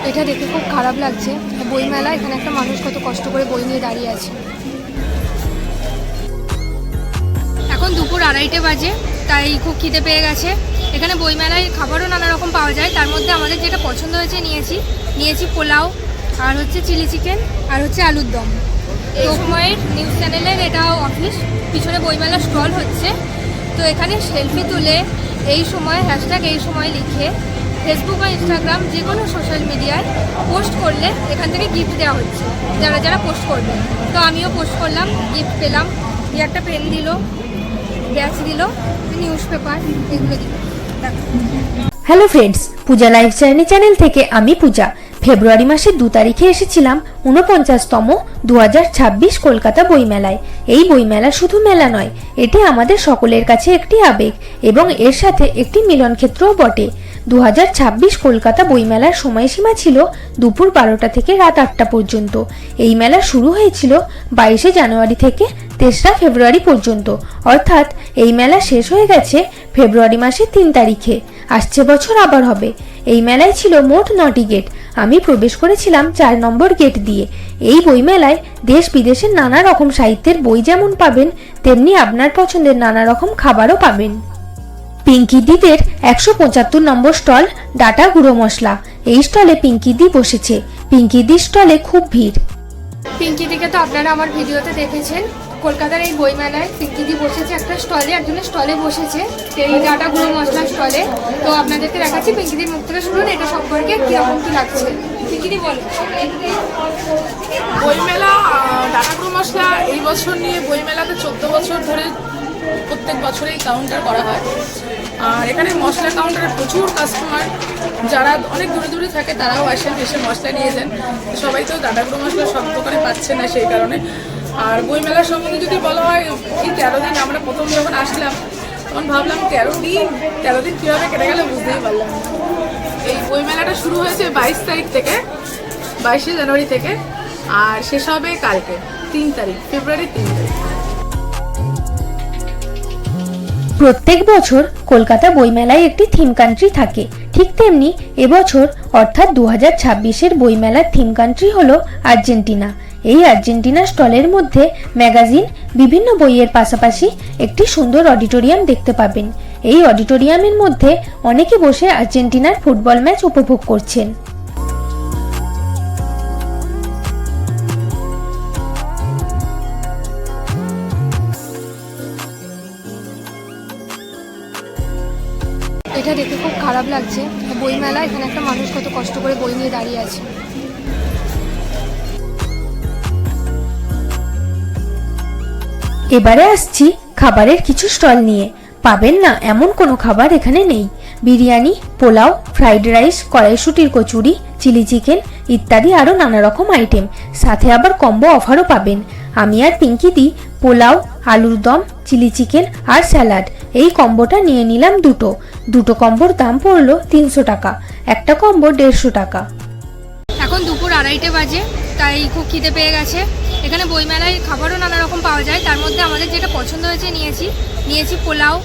এটা দেখে খুব খারাপ লাগছে। বইমেলা, এখানে একটা মানুষ কত কষ্ট করে বই নিয়ে দাঁড়িয়ে আছে। এখন দুপুর 2:30 বাজে, তাই খুব খিদে পেয়ে গেছে। এখানে বইমেলায় খাবারও নানা রকম পাওয়া যায়, তার মধ্যে আমাদের যেটা পছন্দ হয়েছে নিয়েছি পোলাও, আর হচ্ছে চিলি চিকেন, আর হচ্ছে আলুর দম। এই সময়ের নিউজ চ্যানেলের এটা অফিস, পিছনে বইমেলা স্টল হচ্ছে। তো এখানে সেলফি তুলে এই সময় হ্যাশট্যাগ এই সময় লিখে ফেসবুক বা ইনস্টাগ্রাম যে কোনো সোশ্যাল মিডিয়ায় পোস্ট করলে এখান থেকে গিফট দেওয়া হচ্ছে যারা পোস্ট করবে। তো আমিও পোস্ট করলাম, গিফট পেলাম। একটা পেন দিল, ব্যাচ দিল, নিউজ পেপার, এগুলো দিল। হ্যালো ফ্রেন্ডস, পূজা লাইফ জার্নি চ্যানেল থেকে আমি পূজা। ফেব্রুয়ারি মাসের 2 তারিখে এসেছিলাম 49তম 2026 কলকাতা বইমেলায়। এই বইমেলা শুধু মেলা নয়, এটি আমাদের সকলের কাছে একটি আবেগ এবং এর সাথে একটি মিলনক্ষেত্রও বটে। 2026 কলকাতা বইমেলার সময়সীমা ছিল দুপুর 12টা থেকে রাত 8টা পর্যন্ত। এই মেলা শুরু হয়েছিল 22শে জানুয়ারি থেকে 3রা ফেব্রুয়ারি পর্যন্ত, অর্থাৎ এই মেলা শেষ হয়ে গেছে ফেব্রুয়ারি মাসের 3 তারিখে। আসছে বছর আবার হবে। এই মেলায় ছিল মোট 9টি গেট। আমি প্রবেশ করেছিলাম 4 নম্বর গেট দিয়ে। এই বইমেলায় দেশ বিদেশের নানা রকম সাহিত্যের বই যেমন পাবেন, তেমনি আপনার পছন্দের নানা রকম খাবারও পাবেন। পিঙ্কি দিদের 175 নম্বর স্টল ডাটা গুঁড়ো মশলা। এই স্টলে পিঙ্কি দি বসেছে। পিঙ্কি দি স্টলে খুব ভিড়। পিঙ্কি দিকে তো আপনারা আমার ভিডিওতে দেখেছেন। কলকাতার এই বইমেলায় পিঙ্কি দি বসেছে একটা স্টলে, একজনের স্টলে বসেছে এই ডাটা গুঁড়ো মশলা স্টলে। তো আপনাদেরকে দেখাচ্ছি, পিঙ্কি দির মুখ থেকে শুনুন এটা সম্পর্কে কিরকম কি লাগছে। পিঙ্কি দি বলো। বইমেলা ডাটা গুঁড়ো মশলা এই বছর নিয়ে বইমেলাতে 14 বছর ধরে প্রত্যেক বছরেই কাউন্টার করা হয়। আর এখানে মশলা কাউন্টারে প্রচুর কাস্টমার, যারা অনেক দূরে দূরে থাকে তারাও আসেন, এসে মশলা নিয়ে যান। সবাই তো ডাটা গুঁড়ো মশলা সব দোকানে পাচ্ছে না, সেই কারণে। আর বইমেলার সম্বন্ধে যদি বলা হয়, এই 13 দিন আমরা প্রথম যখন আসলাম তখন ভাবলাম 13 দিন কীভাবে কেটে গেলে বুঝতেই পারলাম না। এই বইমেলাটা শুরু হয়েছে 22 তারিখ থেকে, 22শে জানুয়ারি থেকে, আর শেষ হবে কালকে 3 তারিখ, ফেব্রুয়ারি 3 তারিখ। প্রত্যেক বছর কলকাতা বইমেলায় একটি থিম কান্ট্রি থাকে, ঠিক তেমনি এবছর অর্থাৎ 2026-এর বইমেলার থিম কান্ট্রি হলো আর্জেন্টিনা। এই আর্জেন্টিনা স্টলের মধ্যে ম্যাগাজিন, বিভিন্ন বইয়ের পাশাপাশি একটি সুন্দর অডিটোরিয়াম দেখতে পাবেন। এই অডিটোরিয়ামের মধ্যে অনেকে বসে আর্জেন্টিনার ফুটবল ম্যাচ উপভোগ করছেন। এটা দেখে খুব খারাপ লাগছে। বইমেলা, এখানে একটা মানুষ কত কষ্ট করে বই নিয়ে দাঁড়িয়ে আছে। এবারে আসছি খাবারের কিছু স্টল নিয়ে। পাবেন না এমন কোনো খাবার এখানে নেই। বিরিয়ানি, পোলাও, ফ্রাইড রাইস, কড়াইশুটির কচুরি, চিলি চিকেন ইত্যাদি আরও নানা রকম আইটেম, সাথে আবার কম্বো অফারও পাবেন। আমি আর পিঙ্কি দি পোলাও, আলুর দম, চিলি চিকেন আর স্যালাড এই কম্বোটা নিয়ে নিলাম দুটো কম্বোর দাম পড়লো 300 টাকা, একটা কম্বো 150 টাকা। এখন দুপুর 2:30 বাজে, তাই খুব খিদে পেয়ে গেছে। এখানে বইমেলায় খাবারও নানা রকম পাওয়া যায়, তার মধ্যে আমাদের যেটা পছন্দ হয়েছে নিয়েছি পোলাও,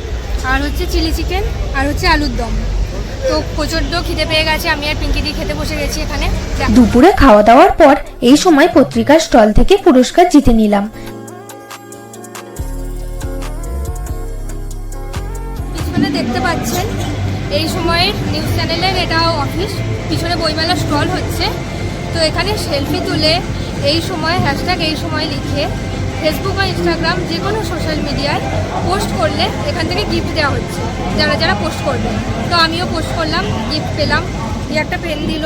আর হচ্ছে চিলি চিকেন, আর হচ্ছে আলুর দম। তো প্রচণ্ড খিদে পেয়ে গেছে, আমি আর পিঙ্কি দি খেতে বসে গেছি এখানে। দুপুরে খাওয়া দাওয়ার পর এই সময় পত্রিকার স্টল থেকে পুরস্কার জিতে নিলাম। পিছনে দেখতে পাচ্ছেন এই সময়ের নিউজ চ্যানেলের এটা অফিস, পিছনে বইমেলা স্টল হচ্ছে। তো এখানে সেলফি তুলে এই সময় হ্যাশট্যাগ এই সময় লিখে ফেসবুক বা ইনস্টাগ্রাম যে কোনো সোশ্যাল মিডিয়ায় পোস্ট করলে এখান থেকে গিফট দেওয়া হচ্ছে যারা পোস্ট করবে। তো আমিও পোস্ট করলাম, গিফট পেলাম। একটা পেন দিল,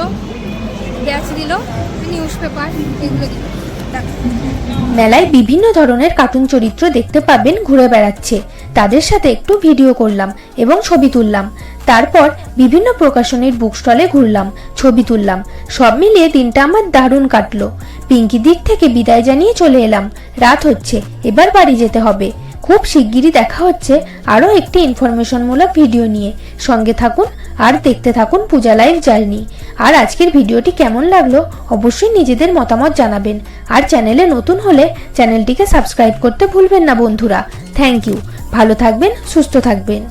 ব্যাচ দিল, নিউজ পেপার, এগুলো দিল। মেলায় বিভিন্ন ধরনের কার্টুন চরিত্র দেখতে পাবেন ঘুরে বেড়াচ্ছে। তাদের সাথে একটু ভিডিও করলাম এবং ছবি তুললাম। তারপর বিভিন্ন প্রকাশনীর বুক স্টলে ঘুরলাম, ছবি তুললাম। সব মিলিয়ে দিনটা আমার দারুণ কাটলো। পিঙ্কি দিক থেকে বিদায় জানিয়ে চলে এলাম। রাত হচ্ছে, এবার বাড়ি যেতে হবে। খুব শিগগিরই দেখা হচ্ছে আরও একটি ইনফরমেশনমূলক ভিডিও নিয়ে। সঙ্গে থাকুন আর দেখতে থাকুন পূজা লাইফ জার্নি। আর আজকের ভিডিওটি কেমন লাগলো অবশ্যই নিজেদের মতামত জানাবেন। আর চ্যানেলে নতুন হলে চ্যানেলটিকে সাবস্ক্রাইব করতে ভুলবেন না বন্ধুরা। Thank you. ভালো থাকবেন, সুস্থ থাকবেন।